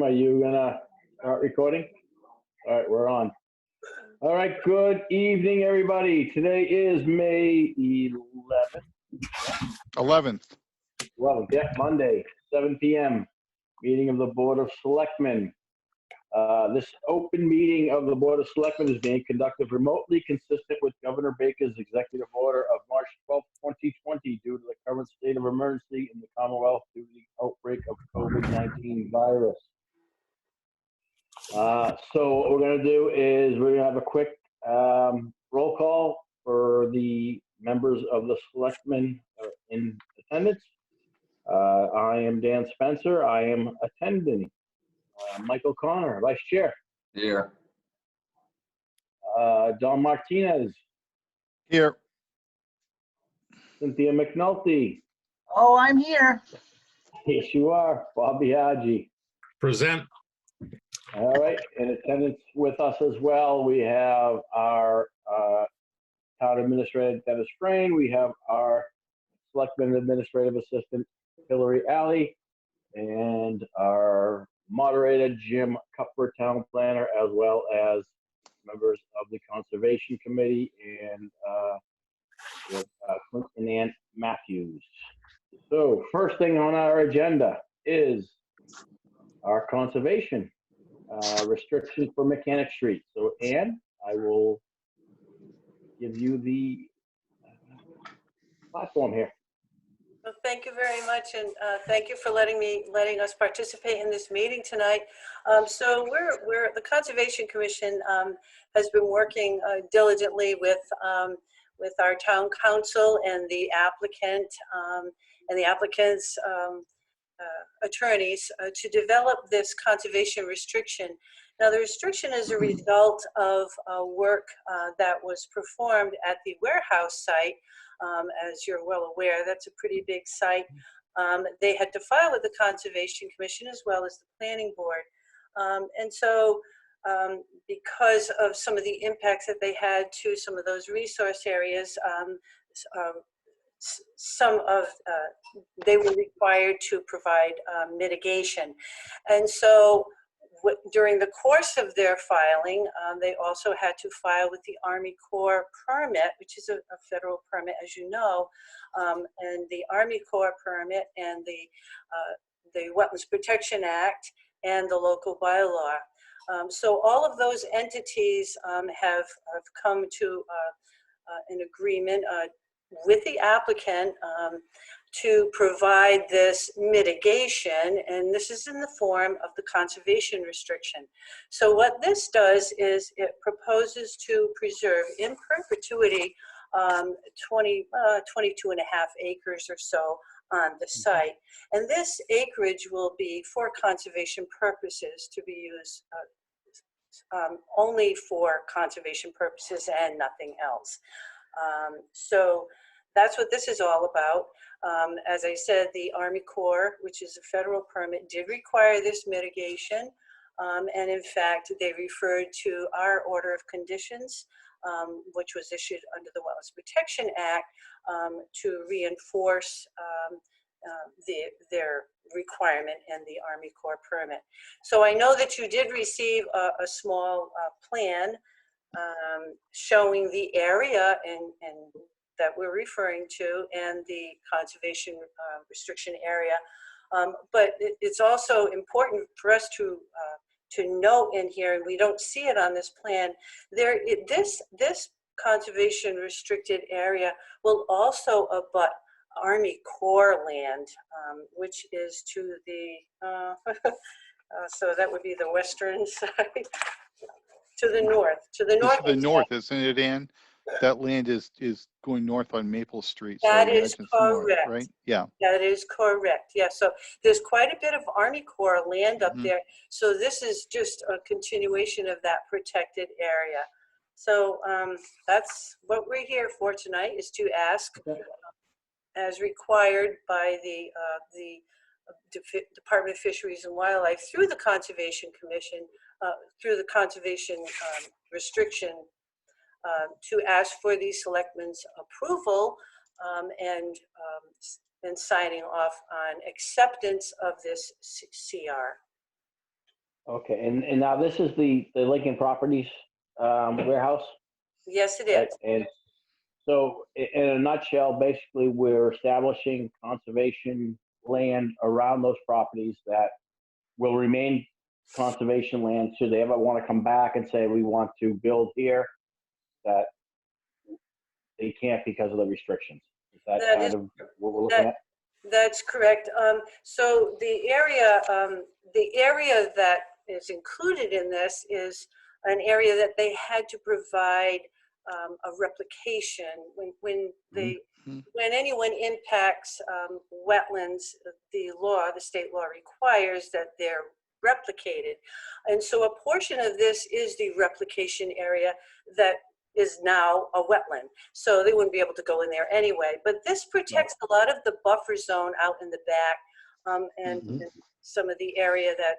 Are you gonna start recording? All right, we're on. All right, good evening, everybody. Today is May 11th. 11th, yeah, Monday, 7 p.m. Meeting of the Board of Selectmen. This open meeting of the Board of Selectmen is being conducted remotely, consistent with Governor Baker's executive order of March 12, 2020, due to the current state of emergency in the Commonwealth due to the outbreak of COVID-19 virus. So what we're going to do is we're going to have a quick roll call for the members of the Selectmen in attendance. I am Dan Spencer. I am attending. Michael Connor, Vice Chair. Here. Don Martinez. Here. Cynthia McNulty. Oh, I'm here. Yes, you are. Bobby Haji. Present. All right. In attendance with us as well, we have our Town Administrator, Dennis Frayne. We have our Selectman Administrative Assistant, Hillary Alley, and our moderator, Jim Cuthbert, Town Planner, as well as members of the Conservation Committee and Clint and Ann Matthews. So first thing on our agenda is our conservation restrictions for Mechanic Street. So Ann, I will give you the platform here. Well, thank you very much, and thank you for letting us participate in this meeting tonight. So the Conservation Commission has been working diligently with our town council and the applicant and the applicant's attorneys to develop this conservation restriction. Now, the restriction is a result of work that was performed at the warehouse site. As you're well aware, that's a pretty big site. They had to file with the Conservation Commission as well as the Planning Board. And so because of some of the impacts that they had to some of those resource areas, they were required to provide mitigation. And so during the course of their filing, they also had to file with the Army Corps permit, which is a federal permit, as you know, and the Army Corps permit and the Wetlands Protection Act and the local bylaw. So all of those entities have come to an agreement with the applicant to provide this mitigation, and this is in the form of the conservation restriction. So what this does is it proposes to preserve in perpetuity 22 and a half acres or so on the site. And this acreage will be for conservation purposes, to be used only for conservation purposes and nothing else. So that's what this is all about. As I said, the Army Corps, which is a federal permit, did require this mitigation. And in fact, they referred to our order of conditions, which was issued under the Wetlands Protection Act, to reinforce their requirement and the Army Corps permit. So I know that you did receive a small plan showing the area and that we're referring to and the conservation restriction area. But it's also important for us to note in here, and we don't see it on this plan, this conservation restricted area will also abut Army Corps land, which is to the, so that would be the western side, to the north. To the north. To the north, isn't it, Ann? That land is going north on Maple Street. That so is correct. North, right? Yeah. That is correct. Yeah. So there's quite a bit of Army Corps land up there. So this is just a continuation of that protected area. So that's what we're here for tonight, is to ask, as required by the Department of Fisheries and Wildlife through the Conservation Commission, through the conservation restriction, to ask for the Selectmen's approval and signing off on acceptance of this CR. Okay, and now this is the Lincoln Properties warehouse, Yes, it right? is. And so in a nutshell, basically, we're establishing conservation land around those properties that will remain conservation land should they ever want to come back and say, we want to build here, that they can't because of the restrictions. Is that That kind is of what we're looking that at? That's correct. So the area that is included in this is an area that they had to provide a replication Mhm. when anyone impacts wetlands. The state law requires that they're replicated, and so a portion of this is the replication area that is now a wetland. So they wouldn't be able to go in there anyway. But this Right. protects a lot of the buffer zone out in the back, and Mhm. some of the area that,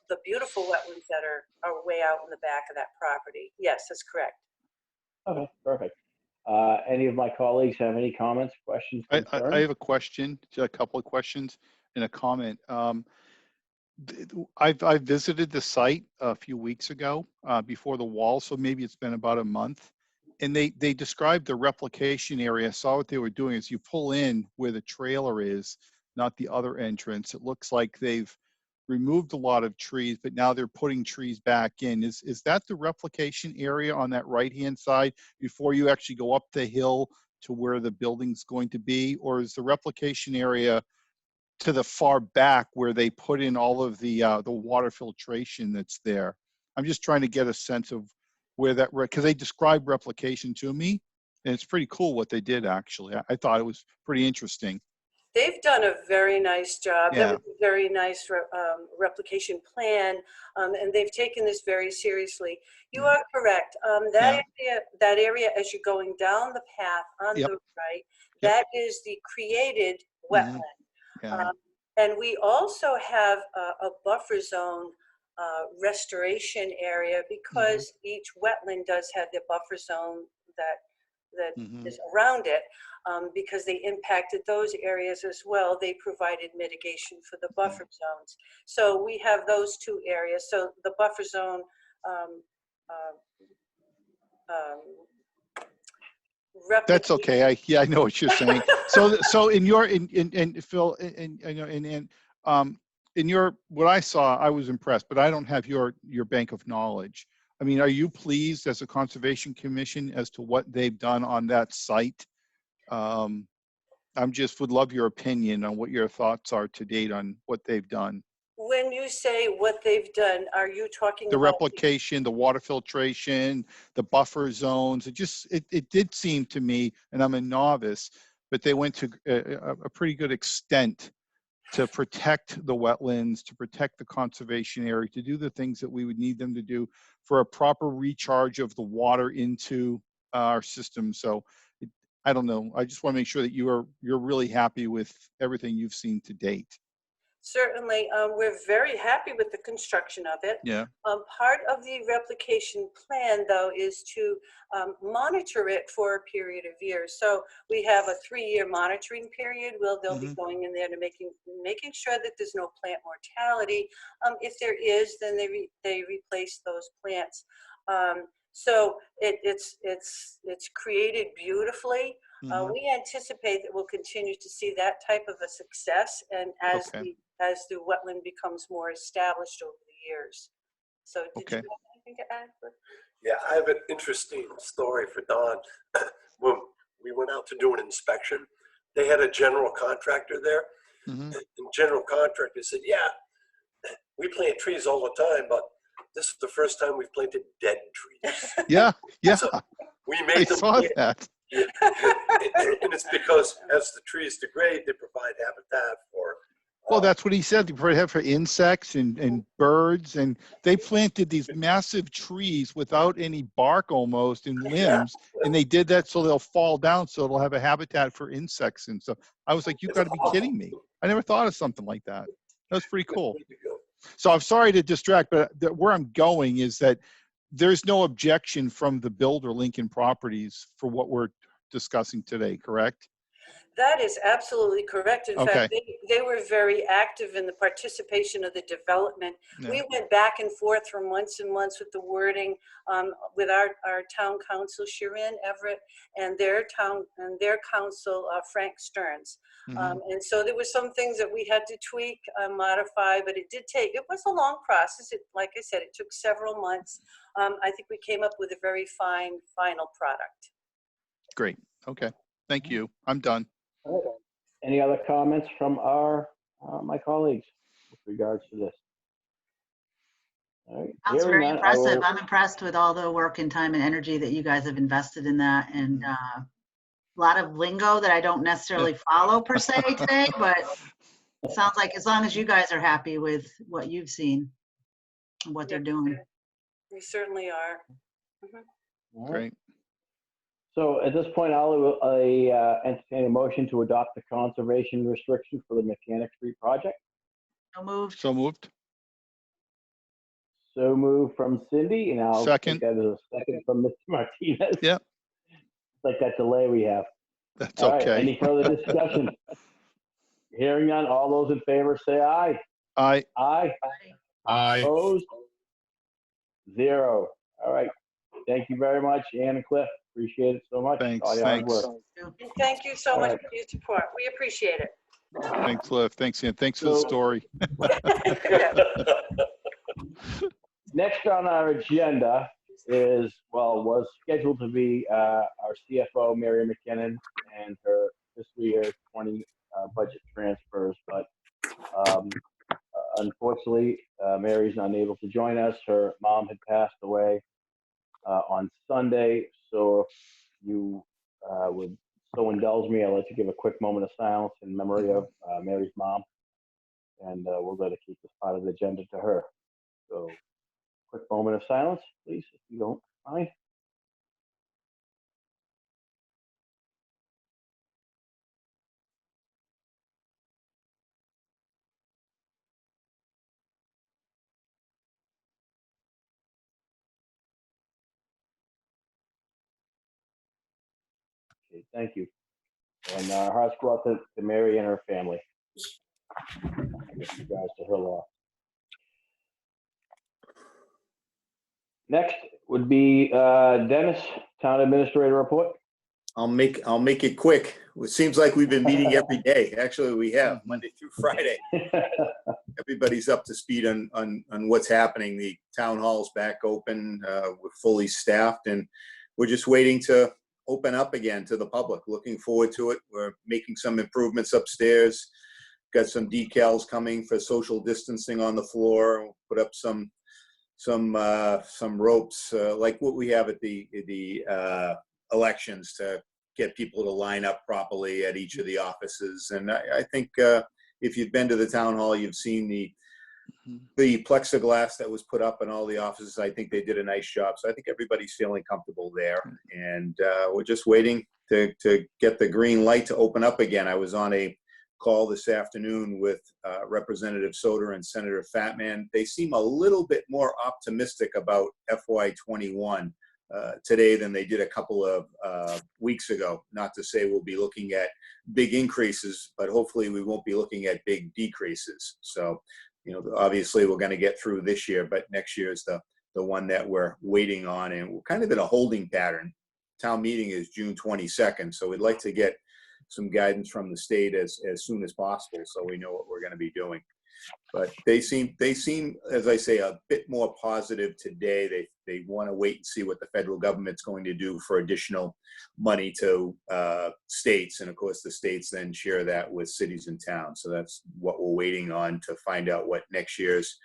the beautiful wetlands that are way out in the back of that property. Yes, that's correct. Okay, perfect. Any of my colleagues have any comments, questions, I concerns? have a question, a couple of questions and a comment. I visited the site a few weeks ago before the wall, so maybe it's been about a month. And they described the replication area. I saw what they were doing is you pull in where the trailer is, not the other entrance. It looks like they've removed a lot of trees, but now they're putting trees back in. Is that the replication area on that right-hand side before you actually go up the hill to where the building's going to be? Or is the replication area to the far back where they put in all of the water filtration that's there? I'm just trying to get a sense of where that, because they described replication to me, and it's pretty cool what they did actually. I thought it was pretty interesting. They've done a very nice job. That Yeah, was a very nice replication plan, and they've taken this very seriously. You yeah, are correct. yeah. That area, as you're going down the path on Yep, the right, yep. that is the created Hmm. wetland. Yeah. Um, and we also have a buffer zone restoration area Hmm. because each wetland does have the buffer zone that that Hmm. is around it. Because they impacted those areas as well, they provided mitigation for the Okay. buffer zones. So we have those two areas. So the buffer zone um, um, That's replicate. okay. Yeah, I know what you're saying. So in your in Phil in you know in your what I saw, I was impressed, but I don't have your bank of knowledge. I mean, are you pleased as a conservation commission as to what they've done on that site? Um, I'm just would love your opinion on what your thoughts are to date on what they've done. When you say what they've done, are you talking The about? replication, the water filtration, the buffer zones. It did seem to me, and I'm a novice, but they went to a pretty good extent to protect the wetlands, to protect the conservation area, to do the things that we would need them to do for a proper recharge of the water into our system. So I don't know. I just want to make sure that you're really happy with everything you've seen to date. Certainly, we're very happy with the construction of it. Yeah. Part of the replication plan, though, is to monitor it for a period of years. So we have a 3-year monitoring period where they'll be Hmm. going in there to making sure that there's no plant mortality. If there is, then they replace those plants. So it's created beautifully. Hmm. We anticipate that we'll continue to see that type of a success, and Okay. as the wetland becomes more established over the years. So did you Okay. have anything to add? Yeah, I have an interesting story for Don. When we went out to do an inspection, they had a general contractor there. Hmm. And general contractor said, yeah, we plant trees all the time, but this is the first time we've planted dead trees. Yeah. Yeah. So we I made them saw plant. that. Yeah. And it's because as the trees degrade, they provide habitat for. Well, that's what he said. They probably have for insects and birds, and they planted these massive trees without any bark almost and Yeah, limbs, and they did that so they'll fall down, so it'll have a habitat for insects and stuff. I was like, you it's got to be awesome. kidding me! I never thought of something like that. That was pretty cool. Way to go. So I'm sorry to distract, but where I'm going is that there's no objection from the builder, Lincoln Properties, for what we're discussing today, correct? That is absolutely correct. In fact, they were very active in the participation of the development. Yeah. We went back and forth for months and months with the wording, with our town council, Shirin Everett, and their council, Frank Stearns. And so there were some things that we had to tweak, modify, but it was a long process. Like I said, it took several months. I think we came up with a very fine final product. Great. Okay. Thank you. I'm done. All right. Any other comments from my colleagues with regards to this? All right. Sounds Hearing very none, I impressive. will- I'm impressed with all the work and time and energy that you guys have invested in that, and a lot of lingo that I don't necessarily follow per se today, but it sounds like as long as you guys are happy with what you've seen and what they're doing. We certainly are. All right. Great. So at this point, I'll entertain a motion to adopt the conservation restriction for the Mechanic Street project. So moved. So moved. So moved from Cindy, and I'll Second. take that as a second from Mr. Martinez. Yep. It's like that delay we have. That's All right, okay. any further discussion? Hearing none, all those in favor say aye. Aye. Aye. Aye. Opposed? 0. All right. Thank you very much, Ann and Cliff. Appreciate it so much. Thanks, All your hard thanks. work. And thank you so All much right. for your support. We appreciate it. Thanks, Liv. Thanks, Ian. Thanks for the So- story. Next on our agenda was scheduled to be our CFO, Mary McKinnon, and her fiscal year 20 budget transfers. But unfortunately, Mary's unable to join us. Her mom had passed away on Sunday. So if you would so indulge me, I'll let you give a quick moment of silence in memory of Mary's mom. And we'll dedicate this part of the agenda to her. So quick moment of silence, please, if you don't mind. Okay, thank you. And our hearts go out to Mary and her family. With regards to her loss. Next would be Dennis, Town Administrator report. I'll make it quick. It seems like we've been meeting every day. Actually, we have Monday through Friday. Everybody's up to speed on what's happening. The town hall's back open. We're fully staffed, and we're just waiting to open up again to the public. Looking forward to it. We're making some improvements upstairs. Got some decals coming for social distancing on the floor. We'll put up some ropes like what we have at the elections to get people to line up properly at each of the offices. And I think if you've been to the town hall, you've seen the plexiglass that was put up in all the offices. I think they did a nice job. So I think everybody's feeling comfortable there. And we're just waiting to get the green light to open up again. I was on a call this afternoon with Representative Soder and Senator Fatman. They seem a little bit more optimistic about FY21 today than they did a couple of weeks ago. Not to say we'll be looking at big increases, but hopefully we won't be looking at big decreases. So, obviously we're going to get through this year, but next year is the one that we're waiting on, and we're kind of in a holding pattern. Town meeting is June 22nd, so we'd like to get some guidance from the state as soon as possible, so we know what we're going to be doing. But they seem, as I say, a bit more positive today. They want to wait and see what the federal government's going to do for additional money to states, and of course the states then share that with cities and towns. So that's what we're waiting on to find out what next year's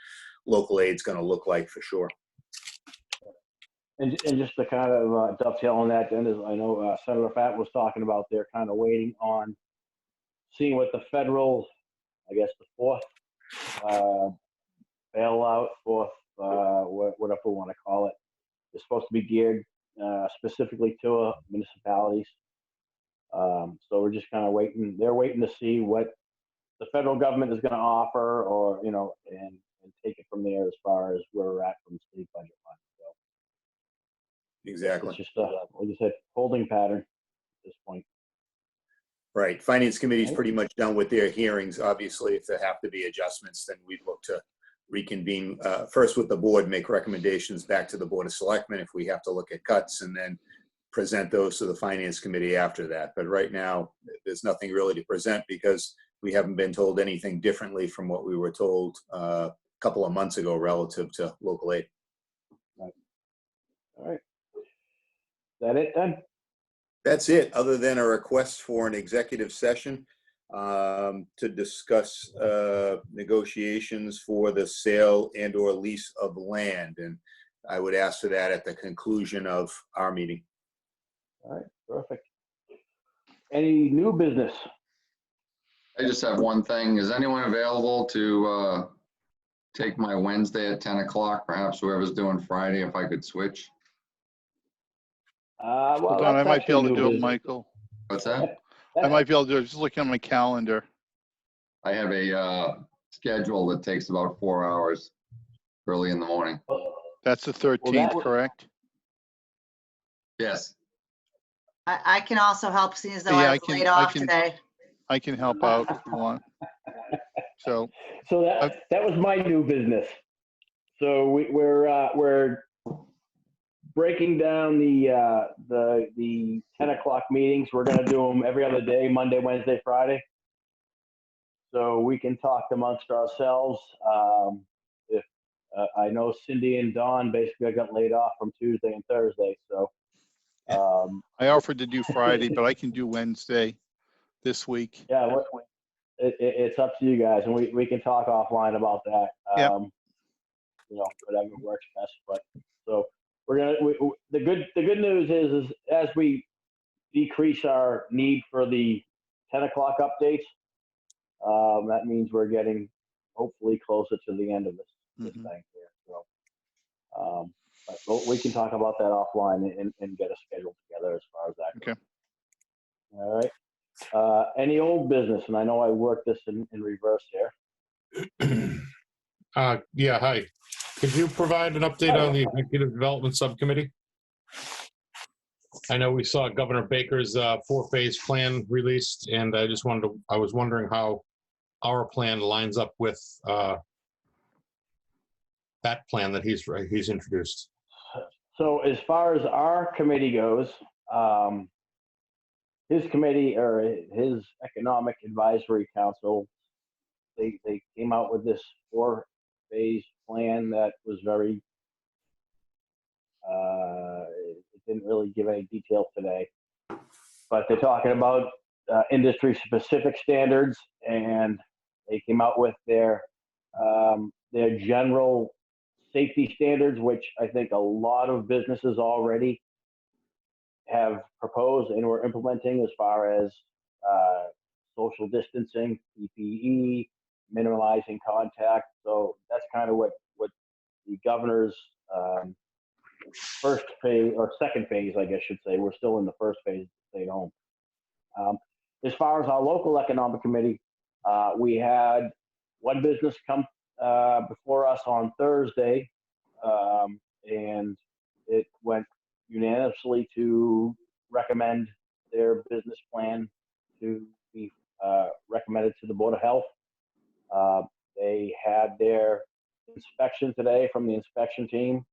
local aid is going to look like for sure. And just to kind of dovetail on that, then, is I know Senator Fat was talking about they're kind of waiting on seeing what the federal, I guess the fourth bailout, whatever we want to call it, is supposed to be geared specifically to municipalities. So we're just kind of waiting. They're waiting to see what the federal government is going to offer, or and take it from there as far as where we're at from state budget line. Exactly. It's just like you said, holding pattern at this point. Right. Finance Committee's pretty much done with their hearings. Obviously, if there have to be adjustments, then we'd look to reconvene first with the board, make recommendations back to the Board of Selectmen if we have to look at cuts, and then present those to the Finance Committee after that. But right now, there's nothing really to present because we haven't been told anything differently from what we were told a couple of months ago relative to local aid. All right. Is that it then? That's it, other than a request for an executive session to discuss negotiations for the sale and or lease of land. And I would ask for that at the conclusion of our meeting. All right, perfect. Any new business? I just have one thing. Is anyone available to take my Wednesday at 10 o'clock? Perhaps whoever's doing Friday, if I could switch. Well, Hold on, I that's might be able to actually do new it, business. Michael. What's that? I might be able to do it. Just looking at my calendar. I have a schedule that takes about 4 hours early in the morning. That's the 13th, correct? Yes. I can also help, seeing as though Yeah, I was laid off today. I can help out if you want. So, So that was my new business. So we're breaking down the 10 o'clock meetings. We're going to do them every other day, Monday, Wednesday, Friday. So we can talk amongst ourselves. If I know Cindy and Dawn basically got laid off from Tuesday and Thursday. So I offered to do Friday, but I can do Wednesday this week. yeah, it's up to you guys, and we can talk offline about that. Yep. You know, whatever works best. But so we're gonna. The good news is as we decrease our need for the 10 o'clock updates, that means we're getting hopefully closer to the end of this thing here. So, but we can talk about that offline and get a schedule together as far as that goes. Okay. All right. Any old business? And I know I worked this in reverse here. Yeah, hi. Could you provide an update on the Executive Development Subcommittee? I know we saw Governor Baker's 4-phase plan released, and I was wondering how our plan lines up with that plan that he's introduced. So as far as our committee goes, his committee or his Economic Advisory Council, they came out with this 4-phase plan that was very, it didn't really give any details today, but they're talking about industry specific standards, and they came out with their general safety standards, which I think a lot of businesses already have proposed and we're implementing, as far as social distancing, PPE, minimizing contact. So that's kind of what the governor's first phase or second phase, I guess should say. We're still in the first phase, stay at home. As far as our local economic committee, we had one business come before us on Thursday, and it went unanimously to recommend their business plan to be recommended to the Board of Health. They had their inspection today from the inspection team,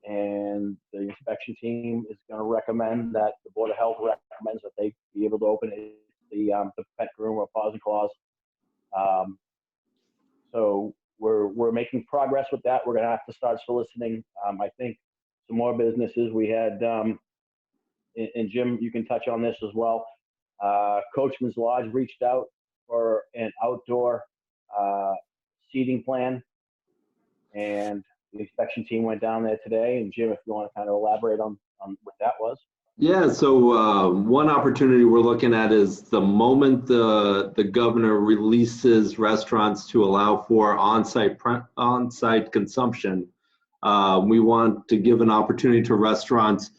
and the inspection team is going to recommend that the Board of Health recommends that they be able to open it, the pet room or paws and claws. So we're making progress with that. We're going to have to start soliciting, I think, some more businesses. We had, and Jim, you can touch on this as well. Coachman's Lodge reached out for an outdoor seating plan, and the inspection team went down there today. And Jim, if you want to kind of elaborate on what that was. Yeah, so one opportunity we're looking at is the moment the governor releases restaurants to allow for on-site consumption, we want to give an opportunity to restaurants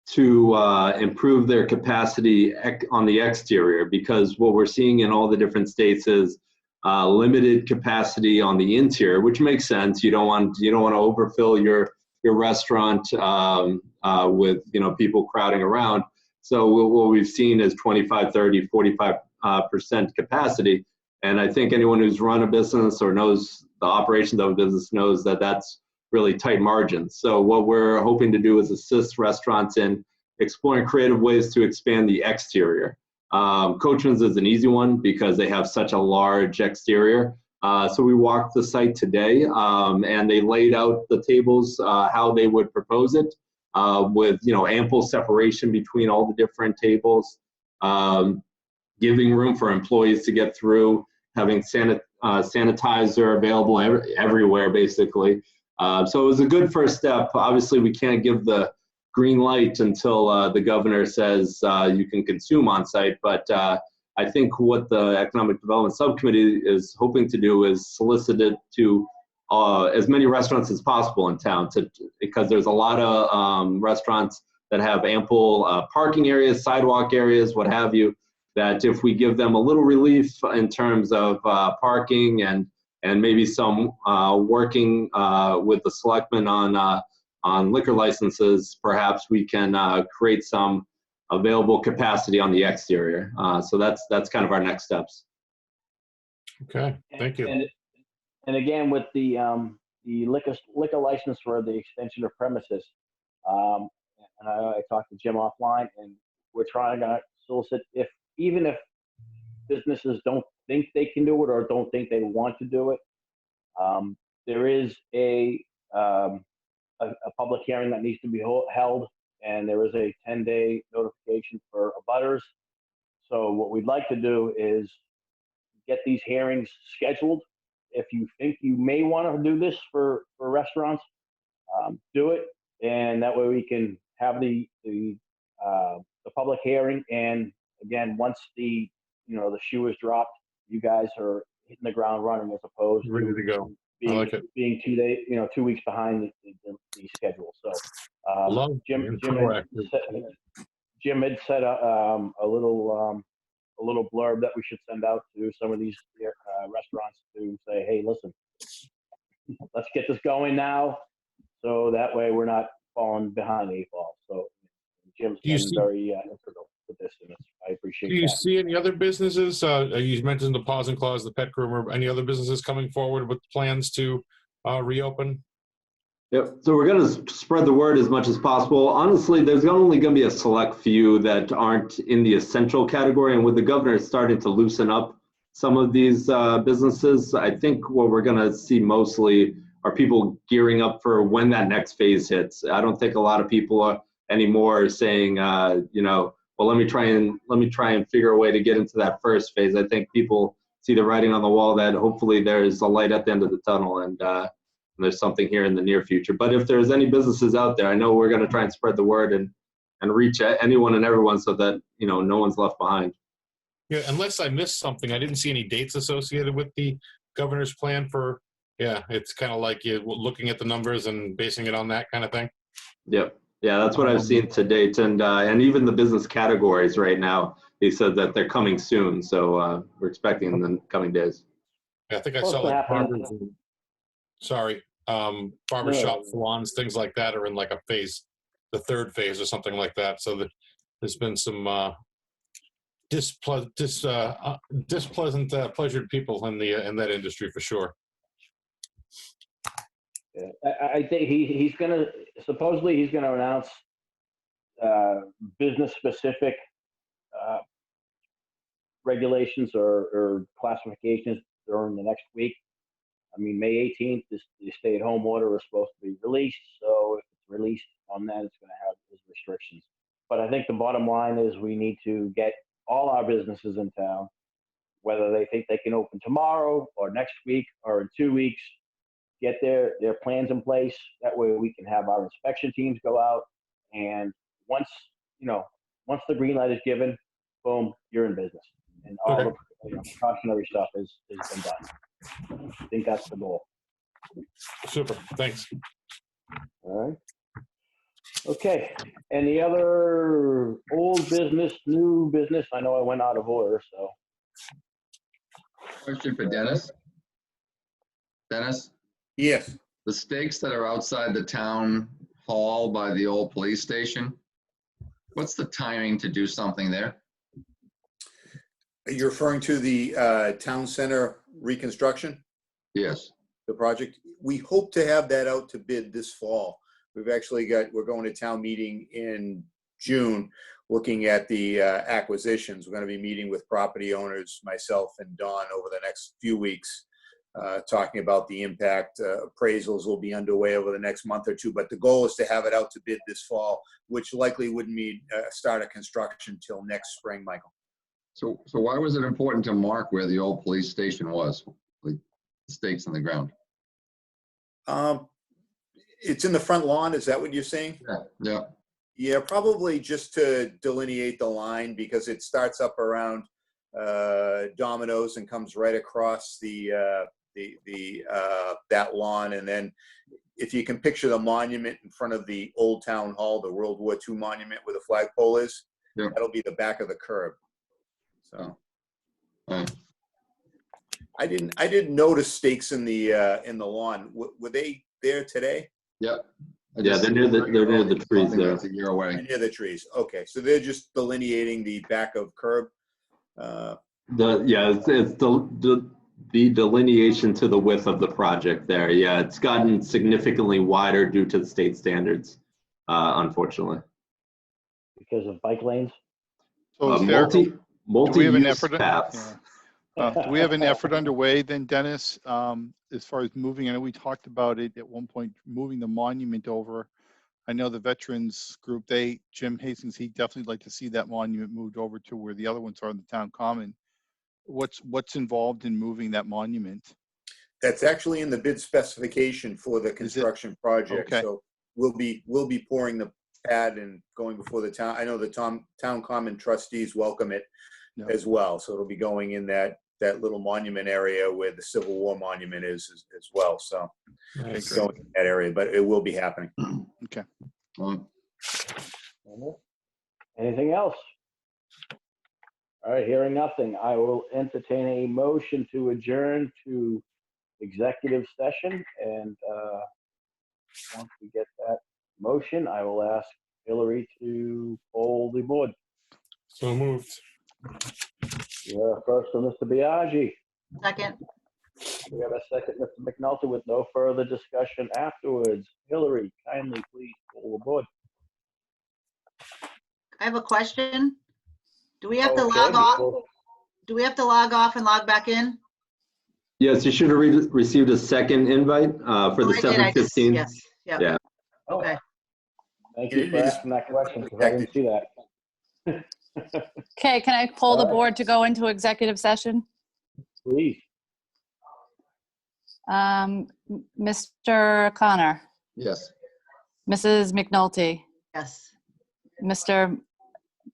to improve their capacity on the exterior, because what we're seeing in all the different states is limited capacity on the interior, which makes sense. You don't want to overfill your restaurant with people crowding around. So what we've seen is 25, 30, 45% capacity. And I think anyone who's run a business or knows the operations of a business knows that that's really tight margins. So what we're hoping to do is assist restaurants in exploring creative ways to expand the exterior. Coachman's is an easy one because they have such a large exterior. So we walked the site today, and they laid out the tables how they would propose it, with ample separation between all the different tables, giving room for employees to get through, having sanitizer available everywhere, basically. So it was a good first step. Obviously, we can't give the green light until the governor says you can consume on site, but I think what the Economic Development Subcommittee is hoping to do is solicit it to as many restaurants as possible in town, because there's a lot of restaurants that have ample parking areas, sidewalk areas, what have you, that if we give them a little relief in terms of parking and maybe some working with the selectmen on liquor licenses, perhaps we can create some available capacity on the exterior. So that's kind of our next steps. Okay, thank you. And again, with the liquor license for the extension of premises, and I talked to Jim offline, and we're trying to solicit even if businesses don't think they can do it or don't think they want to do it, there is a public hearing that needs to be held, and there is a 10-day notification for abutters. So what we'd like to do is get these hearings scheduled. If you think you may want to do this for restaurants, do it, and that way we can have the public hearing. And again, once the shoe is dropped, you guys are hitting the ground running as opposed Ready to go. I like it. being 2 weeks behind the schedule. So Jim had said a little blurb that we should send out to some of these restaurants to say, hey, listen, let's get this going now, so that way we're not falling behind the 8 ball. So Jim's been very integral with this, and I appreciate that. Do you see any other businesses? You mentioned the Paws and Claws, the Pet Groomer. Any other businesses coming forward with plans to reopen? Yep. So we're going to spread the word as much as possible. Honestly, there's only going to be a select few that aren't in the essential category. And with the governor starting to loosen up some of these businesses, I think what we're going to see mostly are people gearing up for when that next phase hits. I don't think a lot of people are anymore saying, well, let me try and figure a way to get into that first phase. I think people see the writing on the wall that hopefully there's a light at the end of the tunnel, and there's something here in the near future. But if there's any businesses out there, I know we're going to try and spread the word and reach anyone and everyone so that no one's left behind. Yeah, unless I missed something, I didn't see any dates associated with the governor's plan for. Yeah, it's kind of like you're looking at the numbers and basing it on that kind of thing. Yep. Yeah, that's what I've seen to date, and even the business categories right now, he said that they're coming soon. So we're expecting in the coming days. Yeah, I think I saw like barbers. Barbershop salons, things like that are in like a phase, the 3rd phase or something like that. So there's been some displeasant pleasured people in that industry for sure. Yeah, I think he's supposedly gonna announce business specific regulations or classifications during the next week. I mean, May 18th, the stay-at-home order is supposed to be released. So if it's released on that, it's going to have those restrictions. But I think the bottom line is we need to get all our businesses in town, whether they think they can open tomorrow or next week or in 2 weeks, get their plans in place. That way we can have our inspection teams go out. And once the green light is given, boom, you're in business. And all the precautionary stuff has been done. I think that's the goal. Super. Thanks. All right. Okay. Any other old business, new business? I know I went out of order, so. Question for Dennis. Dennis? Yes. The stakes that are outside the town hall by the old police station, What's the timing to do something there? You're referring to the town center reconstruction, Yes. the project? We hope to have that out to bid this fall. We've actually we're going to town meeting in June, looking at the acquisitions. We're going to be meeting with property owners, myself and Don, over the next few weeks, talking about the impact. Appraisals will be underway over the next month or two, but the goal is to have it out to bid this fall, which likely wouldn't mean start of construction till next spring, Michael. So why was it important to mark where the old police station was, like stakes in the ground? It's in the front lawn, is that what you're saying? Yeah. Yeah. Yeah, probably just to delineate the line, because it starts up around Domino's and comes right across that lawn. And then if you can picture the monument in front of the old town hall, the World War II monument where the flagpole is, Yeah. that'll be the back of the curb. So Right. I didn't notice stakes in the lawn. Were they there today? Yep. Yeah, they're near the trees there. That's a year away. Near the trees. Okay, so they're just delineating the back of curb. It's the delineation to the width of the project there. Yeah, it's gotten significantly wider due to the state standards, unfortunately. Because of bike lanes? So is there, do we have an Multi-use effort? paths. Do we have an effort underway then, Dennis, as far as moving? I know we talked about it at one point, moving the monument over. I know the veterans group, Jim Hastings, he'd definitely like to see that monument moved over to where the other ones are in the town common. What's involved in moving that monument? That's actually in the bid specification for the construction project. Okay. So we'll be pouring the pad and going before the town. I know the town common trustees welcome it as well. So it'll be going in that little monument area where the Civil War monument is as well. So it's going in that area, but it will be happening. Okay. Anything else? All right, hearing nothing, I will entertain a motion to adjourn to executive session. And once we get that motion, I will ask Hillary to poll the board. So moved. First from Mr. Biaggi. Second. We have a second, Mr. McNulty, with no further discussion afterwards. Hillary, kindly please poll the board. I have a question. Do we have to Okay, log off? before- Do we have to log off and log back in? Yes, you should have received a second invite for the Oh, I did. I just- 7:15. Yes, yep. Yeah. Okay. Thank you for asking that question, because I didn't see that. Okay, can I poll the All right. board to go into executive session? Please. Mr. Connor, Yes. Mrs. McNulty, Yes. Mr.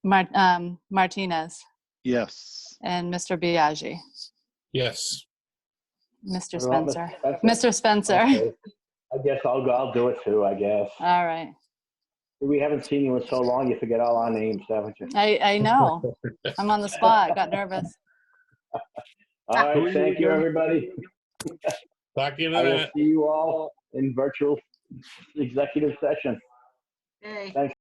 Martinez, Yes. and Mr. Biaggi. Yes. Mr. What about Spencer. Spencer? Mr. Spencer. Okay. I guess I'll do it too, I guess. All right. We haven't seen you in so long, you forget all our names, haven't you? I know. I'm on the spot. Got nervous. All right, thank you, everybody. Talk to you in I a will minute. see you all in virtual executive session. Yay. Thanks.